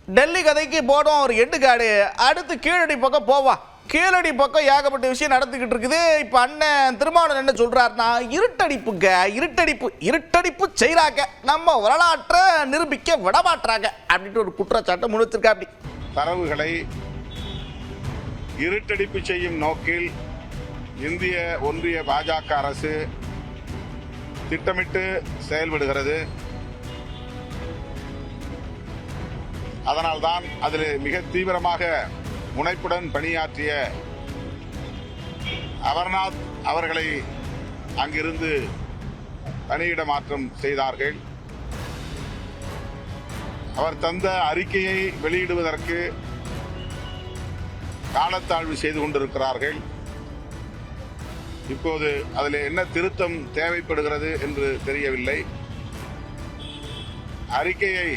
டெல்லி கதைக்கு போடும் ஒரு எட்டுக்காடு. அடுத்து கீழடி பக்கம் போவா. கீழடி பக்கம் ஏகப்பட்ட விஷயம் நடந்துக்கிட்டு இருக்குது. இப்போ அண்ணன் திருமாவளவன் என்ன சொல்றாருன்னா, இருட்டடிப்புங்க, இருட்டடிப்பு செய்கிறாங்க, நம்ம வரலாற்றை நிரூபிக்க விடமாட்டுறாங்க அப்படின்ட்டு ஒரு குற்றச்சாட்டை முன்வச்சிருக்கா. அப்படி தரவுகளை இருட்டடிப்பு செய்யும் நோக்கில் இந்திய ஒன்றிய பாஜக அரசு திட்டமிட்டு செயல்படுகிறது. அதனால்தான் அதில் மிக தீவிரமாக முனைப்புடன் பணியாற்றிய அமர்நாத் அவர்களை அங்கிருந்து பணியிட மாற்றம் செய்தார்கள். அவர் தந்த அறிக்கையை வெளியிடுவதற்கு காலத்தாழ்வு செய்து கொண்டிருக்கிறார்கள். இப்போது அதில் என்ன திருத்தம் தேவைப்படுகிறது என்று தெரியவில்லை. அறிக்கையை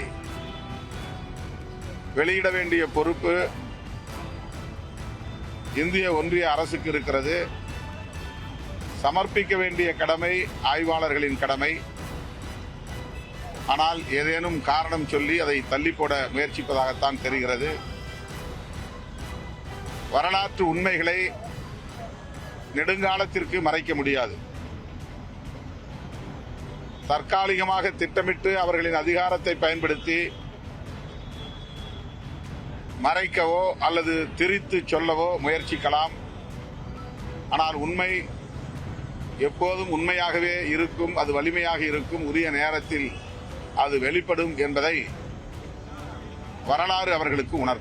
வெளியிட வேண்டிய பொறுப்பு இந்திய ஒன்றிய அரசுக்கு இருக்கிறது. சமர்ப்பிக்க வேண்டிய கடமை ஆய்வாளர்களின் கடமை. ஆனால் ஏதேனும் காரணம் சொல்லி அதை தள்ளி போட முயற்சிப்பதாகத்தான் தெரிகிறது. வரலாற்று உண்மைகளை நெடுங்காலத்திற்கு மறைக்க முடியாது. தற்காலிகமாக திட்டமிட்டு அவர்களின் அதிகாரத்தை பயன்படுத்தி மறைக்கவோ அல்லது திரித்து சொல்லவோ முயற்சிக்கலாம். ஆனால் உண்மை எப்போதும் உண்மையாகவே இருக்கும், அது வலிமையாக இருக்கும், உரிய நேரத்தில் அது வெளிப்படும் என்பதை வரலாறு அவர்களுக்கு உணர்த்தும்.